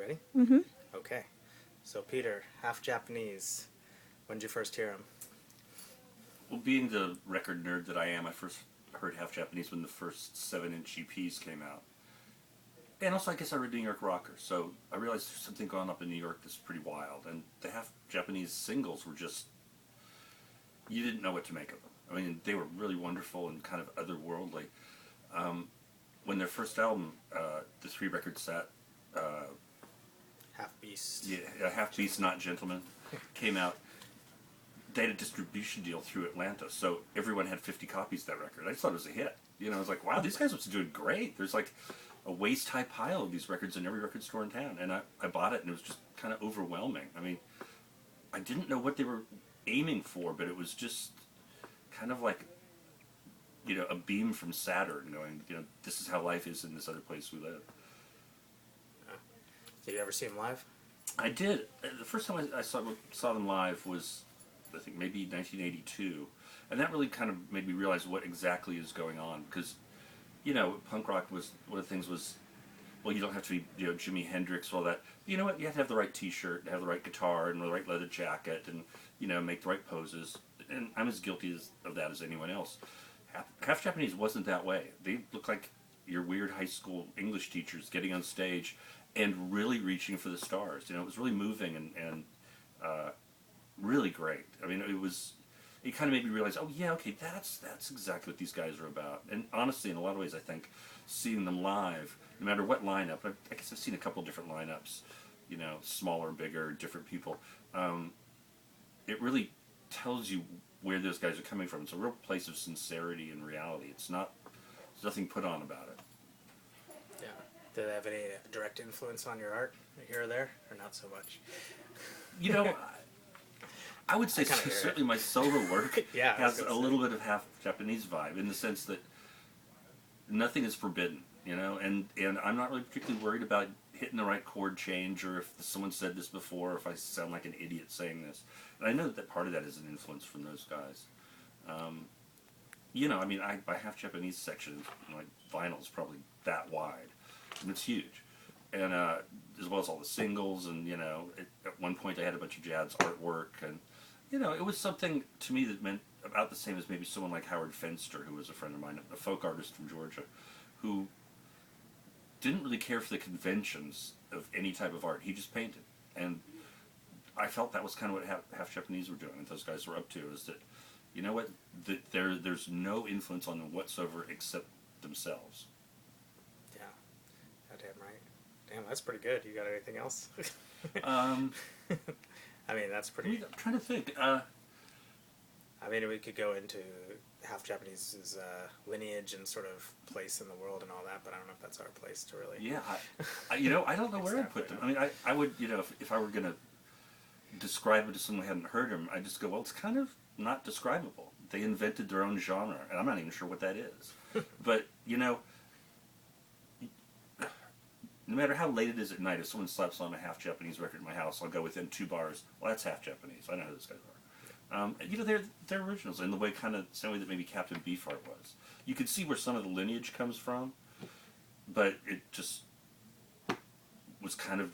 ready? Mm-hmm. Okay. So, Peter, half Japanese. When did you first hear him? Well, being the record nerd that I am, I first heard half Japanese when the first 7-inch EPs came out. And also, I guess I read New York Rocker, so I realized there's something going up in New York that's pretty wild. And the half Japanese singles were just, you didn't know what to make of them. I mean, they were really wonderful and kind of otherworldly. When their first album, the 3-record set, Half Beast. yeah, Half Beast, Not Gentleman, came out. They had a distribution deal through Atlanta, so everyone had 50 copies of that record. I just thought it was a hit. You know, I was like, wow, these guys must be doing great. There's like a waist-high pile of these records in every record store in town, and I bought it, and it was just kind of overwhelming. I mean, I didn't know what they were aiming for, but it was just kind of like, you know, a beam from Saturn going, you know, this is how life is in this other place we live. Did you ever see him live? I did. The first time I saw them live was, I think, maybe 1982. And that really kind of made me realize what exactly is going on. Because, you know, punk rock was, one of the things was, well, you don't have to be, you know, Jimi Hendrix, all that. But you know what? You have to have the right t-shirt, have the right guitar, and the right leather jacket, and, you know, make the right poses. And I'm as guilty of that as anyone else. Half Japanese wasn't that way. They looked like your weird high school English teachers getting on stage and really reaching for the stars. You know, it was really moving and really great. I mean, it kind of made me realize, oh yeah, okay, that's exactly what these guys are about. And honestly, in a lot of ways, I think seeing them live, no matter what lineup, I guess I've seen a couple different lineups, you know, smaller, bigger, different people. It really tells you where those guys are coming from. It's a real place of sincerity and reality. There's nothing put on about it. Yeah. Did it have any direct influence on your art here or there, or not so much? You know, I would say kinda hear certainly my solo work Yeah, I was has gonna a say. little bit of half Japanese vibe in the sense that nothing is forbidden, you know, and I'm not really particularly worried about hitting the right chord change or if someone said this before or if I sound like an idiot saying this. And I know that part of that is an influence from those guys. You know, I mean, my half Japanese section, my vinyl is probably that wide, and it's huge. And as well as all the singles, and you know, at one point I had a bunch of jazz artwork, and you know, it was something to me that meant about the same as maybe someone like Howard Fenster, who was a friend of mine, a folk artist from Georgia, who didn't really care for the conventions of any type of art. He just painted, and I felt that was kind of what half Japanese were doing, and those guys were up to, is that, you know what, there's no influence on them whatsoever except themselves. Yeah. Goddamn right. Damn, that's pretty good. You got anything else? I mean, that's pretty... I'm trying to think. I mean, we could go into half Japanese's lineage and sort of place in the world and all that, but I don't know if that's our place to really... Yeah, you know, I don't know where I'd Exactly, put them. no. I mean, I would, you know, if I were going to describe it to someone who hadn't heard them, I'd just go, well, it's kind of not describable. They invented their own genre, and I'm not even sure what that is. But, you know, no matter how late it is at night, if someone slaps on a half Japanese record in my house, I'll go within 2 bars. Well, that's half Japanese. I know who those guys are. You know, they're originals in the way, kind of same way that maybe Captain Beefheart was. You could see where some of the lineage comes from, but it just was kind of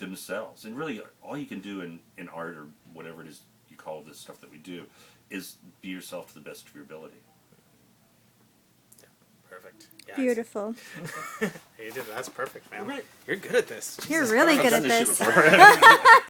themselves. And really, all you can do in art or whatever it is you call this stuff that we do is be yourself to the best of your ability. Yeah, perfect. Yeah, Beautiful. You did. That's perfect, man. Right. You're good at this. You're Jesus really Christ. good I've at done this this. shit before.